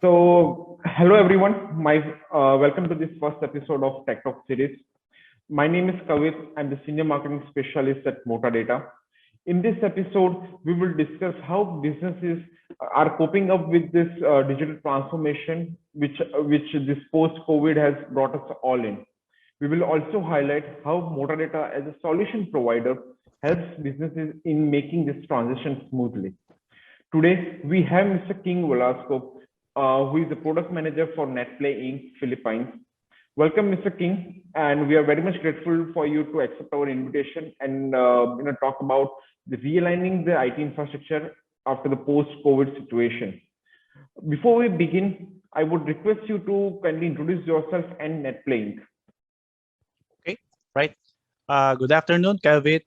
Hello everyone. My welcome to this first episode of Techtalk series. My name is Kavit. I'm the senior marketing specialist at Motadata. In this episode, we will discuss how businesses are coping up with this digital transformation, which this post-COVID has brought us all in. We will also highlight how Motadata, as a solution provider, helps businesses in making this transition smoothly. Today, we have Mr. King Velasco, who is the product manager for Netplay Inc. Philippines. Welcome, Mr. King, and we are very much grateful for you to accept our invitation and talk about the realigning the IT infrastructure after the post-COVID situation. Before we begin, I would request you to kindly introduce yourself and Netplay Inc. Okay, right. Good afternoon, Kavit.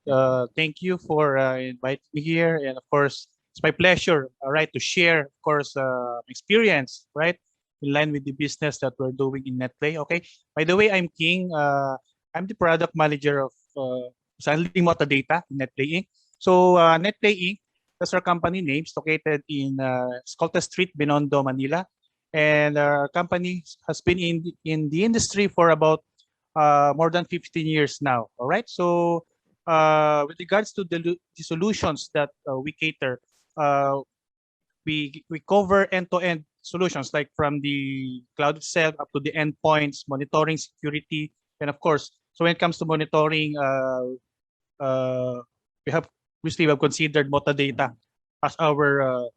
Thank you for inviting me here, and of course, it's my pleasure, right, to share, of course, experience, right, in line with the business that we're doing in Netplay. Okay. By the way, I'm King. I'm the product manager of selling Motadata in Netplay Inc. So Netplay Inc. That's our company name. It's located in Escolta Street, Binondo, Manila, and our company has been in the industry for about more than 15 years now. All right. So with regards to the solutions that we cater, uh, we cover end-to-end solutions, like from the cloud itself up to the endpoints, monitoring, security, and of course, so when it comes to monitoring, we have considered Motadata as our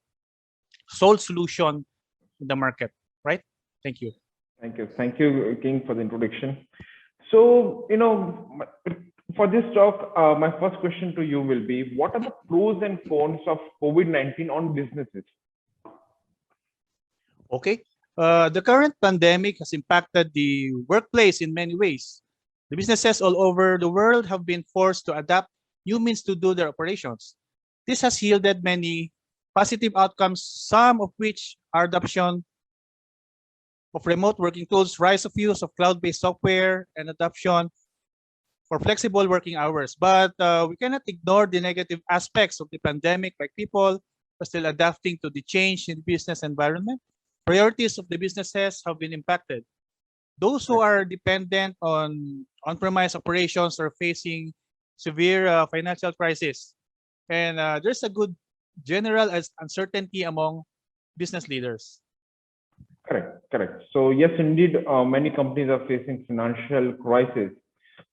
sole solution in the market. Right. Thank you. Thank you, King, for the introduction. For this talk, my first question to you will be, what are the pros and cons of COVID-19 on businesses? Okay. The current pandemic has impacted the workplace in many ways. The businesses all over the world have been forced to adapt new means to do their operations. This has yielded many positive outcomes, some of which are adoption of remote working tools, rise of use of cloud-based software, and adoption for flexible working hours. But we cannot ignore the negative aspects of the pandemic, like people are still adapting to the change in the business environment. Priorities of the businesses have been impacted. Those who are dependent on on-premise operations are facing severe financial crisis. And there's a good general uncertainty among business leaders. Correct. So yes, indeed, many companies are facing financial crisis.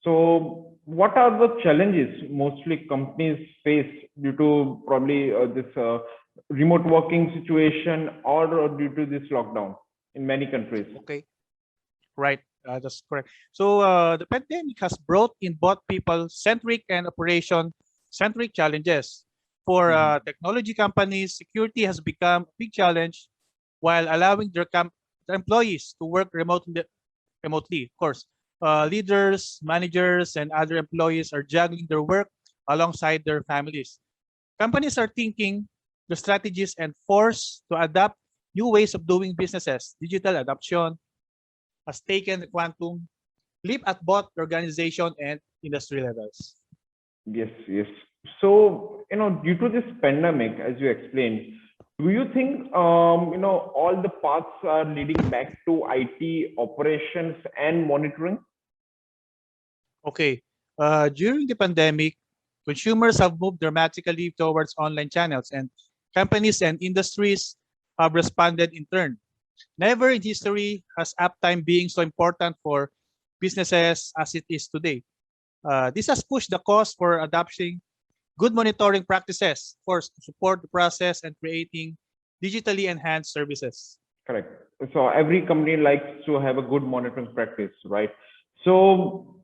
So what are the challenges mostly companies face due to probably this remote working situation or due to this lockdown in many countries? Okay, right. That's correct. So the pandemic has brought in both people-centric and operation-centric challenges. For technology companies, security has become a big challenge while allowing their employees to work remotely. Of course, leaders, managers, and other employees are juggling their work alongside their families. Companies are thinking the strategies and forced to adapt new ways of doing businesses. Digital adoption has taken the quantum leap at both organization and industry levels. Yes. So, due to this pandemic, as you explained, do you think, all the paths are leading back to IT operations and monitoring? Okay. During the pandemic, consumers have moved dramatically towards online channels, and companies and industries have responded in turn. Never in history has uptime being so important for businesses as it is today. This has pushed the cost for adopting good monitoring practices, of course, to support the process and creating digitally enhanced services. Correct. So every company likes to have a good monitoring practice, right? So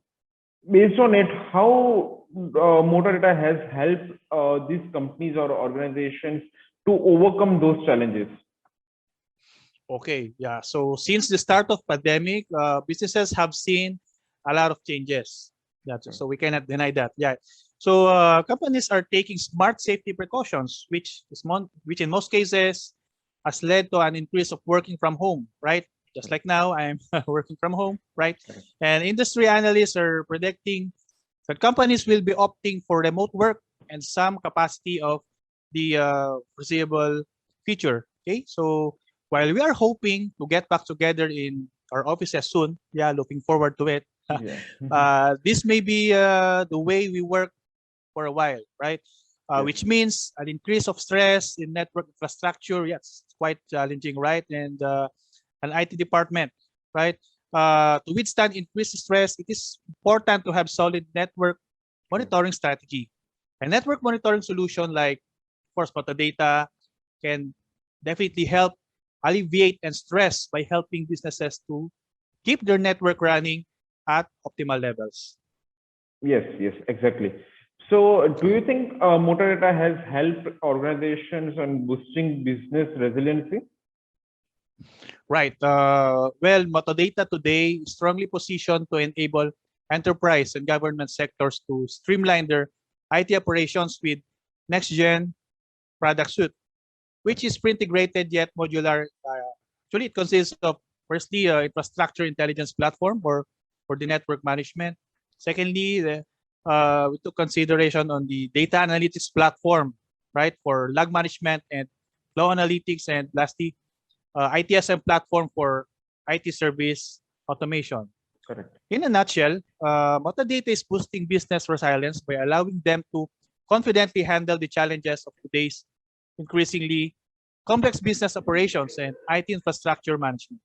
based on it, how Motadata has helped these companies or organizations to overcome those challenges? Okay, yeah. So since the start of pandemic, businesses have seen a lot of changes. So we cannot deny that. Yeah. So companies are taking smart safety precautions, which in most cases has led to an increase of working from home, right? Just like now, I'm working from home, right? And industry analysts are predicting that companies will be opting for remote work and some capacity of the foreseeable future. Okay, so while we are hoping to get back together in our offices soon, yeah, looking forward to it. Yeah. This may be the way we work for a while, right? Yes. Which means an increase of stress in network infrastructure. Yes, it's quite challenging, right? And an IT department, right? To withstand increased stress, it is important to have solid network monitoring strategy. A network monitoring solution like, of course, Motadata can definitely help alleviate and stress by helping businesses to keep their network running at optimal levels. Yes, yes, exactly. So, do you think Motadata has helped organizations on boosting business resiliency? Right. Well, Motadata today is strongly positioned to enable enterprise and government sectors to streamline their IT operations with next-gen product suite, which is pre-integrated yet modular. Actually, it consists of firstly, infrastructure intelligence platform for the network management. Secondly, we took consideration on the data analytics platform, right, for log management and flow analytics, and lastly, ITSM platform for IT service automation. Correct. In a nutshell, Motadata is boosting business resilience by allowing them to confidently handle the challenges of today's increasingly complex business operations and IT infrastructure management.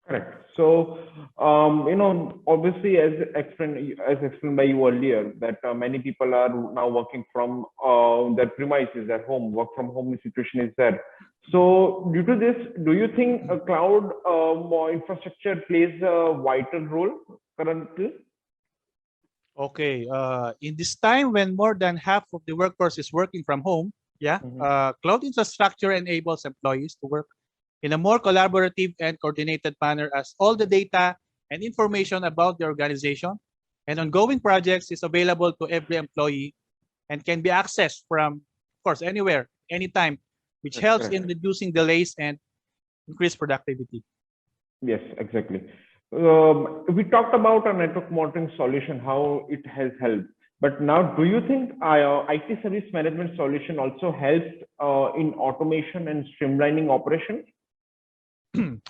Correct. So, obviously, as explained by you earlier, that many people are now working from their premises at home. Work from home situation is there. So, due to this, do you think a cloud infrastructure plays a vital role currently? Okay, in this time when more than half of the workforce is working from home, yeah, Mhm. cloud infrastructure enables employees to work in a more collaborative and coordinated manner as all the data and information about the organization and ongoing projects is available to every employee and can be accessed from, of course, anywhere, anytime, which That's helps in correct. reducing delays and increase productivity. Yes, exactly. We talked about a network monitoring solution, how it has helped. But now, do you think IT service management solution also helps in automation and streamlining operations?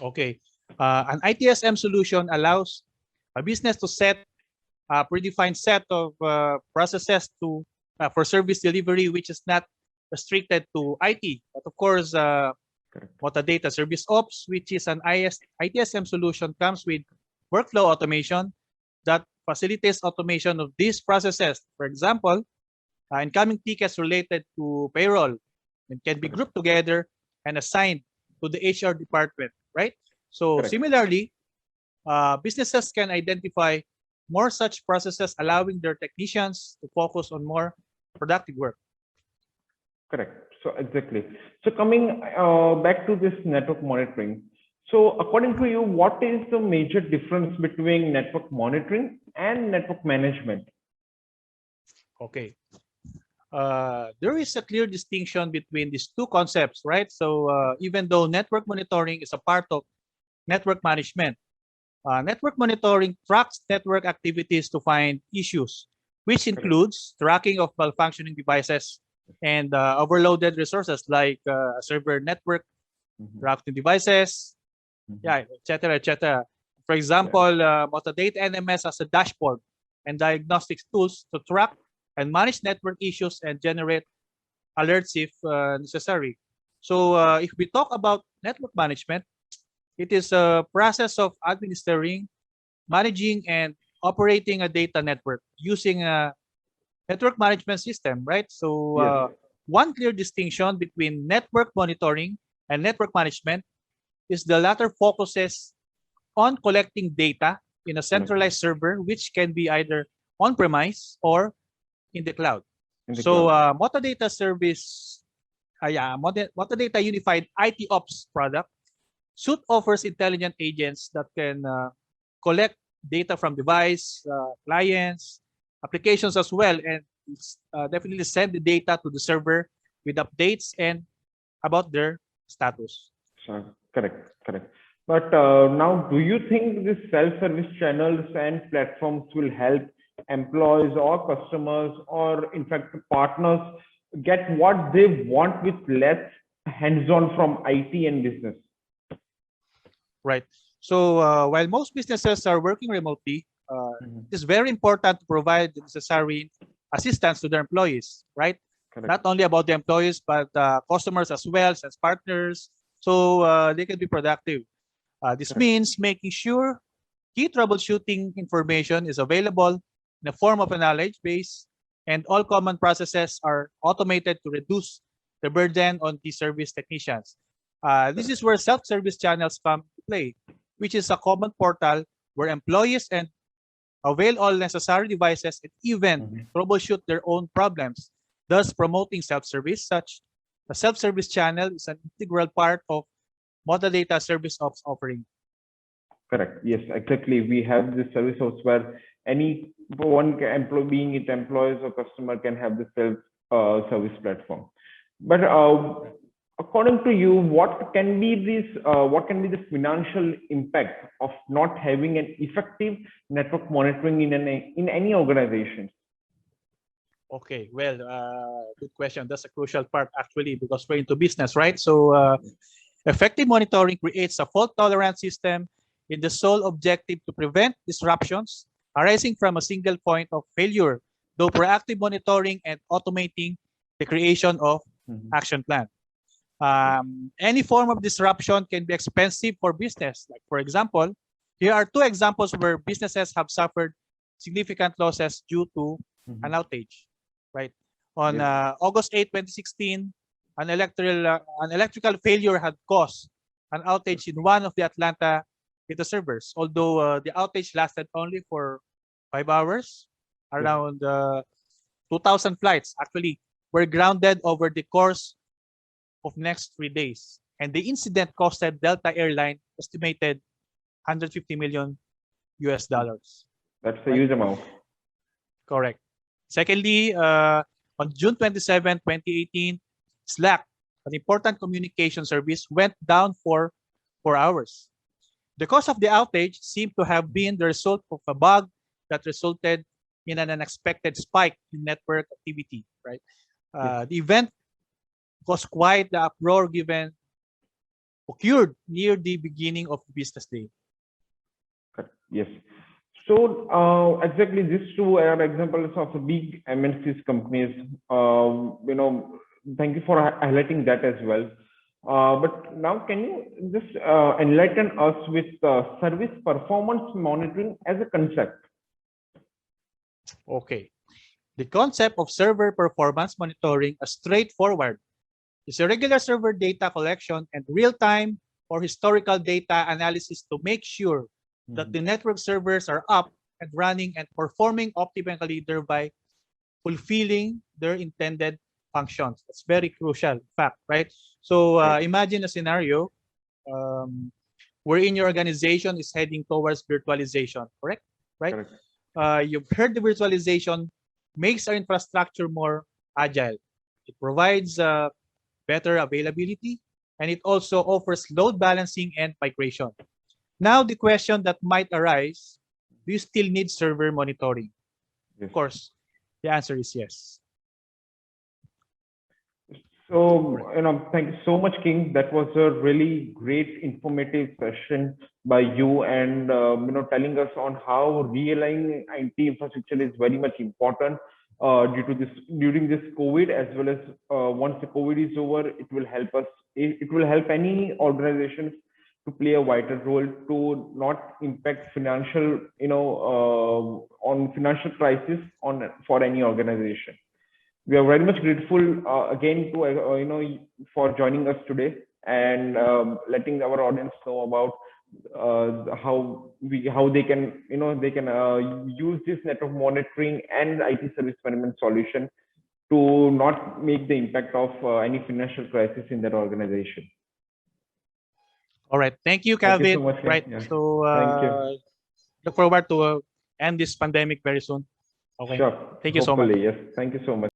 Okay. An ITSM solution allows a business to set a predefined set of processes to for service delivery, which is not restricted to IT. But of course, Correct. Motadata Service Ops, which is an ITSM solution, comes with workflow automation that facilitates automation of these processes. For example, incoming tickets related to payroll and can be Correct. grouped together and assigned to the HR department, right? So Correct. similarly, businesses can identify more such processes, allowing their technicians to focus on more productive work. Correct. So exactly. So coming back to this network monitoring. So according to you, what is the major difference between network monitoring and network management? Okay. There is a clear distinction between these two concepts, right? So even though network monitoring is a part of network management, network monitoring tracks network activities to find issues, which Correct. includes tracking of malfunctioning devices and overloaded resources like server network, Mhm. routing devices, Mhm. yeah, etc., etc. For Yeah. example, Motadata NMS has a dashboard and diagnostics tools to track and manage network issues and generate alerts if necessary. So if we talk about network management, it is a process of administering, managing, and operating a data network using a network management system, right? So Yes. one clear distinction between network monitoring and network management is the latter focuses on collecting data in a Correct. centralized server, which can be either on-premise or in the cloud. In the So cloud. Motadata service, Motadata Unified IT Ops product suite offers intelligent agents that can collect data from device, clients, applications as well, and definitely send the data to the server with updates and about their status. So, correct. Correct. But now, do you think these self-service channels and platforms will help employees or customers, or in fact partners, get what they want with less hands-on from IT and business? Right. So while most businesses are working remotely, Mhm. it is very important to provide the necessary assistance to their employees, right? Not Correct. only about the employees, but customers as well as partners, so they can be productive. This Correct. means making sure key troubleshooting information is available in the form of a knowledge base, and all common processes are automated to reduce the burden on the service technicians. This Correct. is where self-service channels come to play, which is a common portal where employees and avail all necessary devices and even Mhm. troubleshoot their own problems, thus promoting self-service. Such a self-service channel is an integral part of Motadata service ops offering. Correct. Yes, exactly. We have this service house where any one employee, being it employees or customer, can have the self service platform. But according to you, what can be the financial impact of not having an effective network monitoring in any organization? Okay, well, good question. That's a crucial part actually because we're into business, right? So, effective monitoring creates a fault tolerant system in the sole objective to prevent disruptions arising from a single point of failure, though proactive monitoring and automating the creation of Mhm. action plan. Yes. Any form of disruption can be expensive for business. Like, for example, here are two examples where businesses have suffered significant losses due to an Mhm. outage, right? On Yes. August 8, 2016, an electrical failure had caused an outage in one of the Atlanta data servers. Although the outage lasted only for 5 hours, Yes. around 2,000 flights actually were grounded over the course of next 3 days. And the incident costed Delta Airline estimated 150 million US dollars. That's a Right? huge amount. Correct. Secondly, on June 27, 2018, Slack, an important communication service, went down for 4 hours. The cause of the outage seemed to have been the result of a bug that resulted in an unexpected spike in network activity. Right. Yes. The event caused quite the uproar given occurred near the beginning of the business day. Correct. Yes. So exactly these two are examples of the big MNCs companies. Thank you for highlighting that as well. But now, can you just enlighten us with service performance monitoring as a concept? Okay. The concept of server performance monitoring is straightforward. It's a regular server data collection and real-time or historical data analysis to make sure that Mhm. the network servers are up and running and performing optimally, thereby fulfilling their intended functions. That's very crucial fact, right? So Right. imagine a scenario um, wherein your organization is heading towards virtualization, correct? Right? Correct. You've heard the virtualization makes our infrastructure more agile. It provides better availability, and it also offers load balancing and migration. Now, the question that might arise, do you still need server monitoring? Yes. Of course, the answer is yes. Correct. So, thank you so much, King. That was a really great informative session by you, and telling us on how realigning IT infrastructure is very much important due to this during this COVID, as well as once the COVID is over, it will help us. It will help any organizations to play a vital role to not impact financial, on financial crisis on for any organization. We are very much grateful again to for joining us today and letting our audience know about how they can use this network monitoring and IT service management solution to not make the impact of any financial crisis in their organization. All right. Thank you, Thank you Kavit. so much. Right. Yeah, So thank you. look forward to end this pandemic very soon. Okay. Sure. Thank you so much. Hopefully, yes. Thank you so much.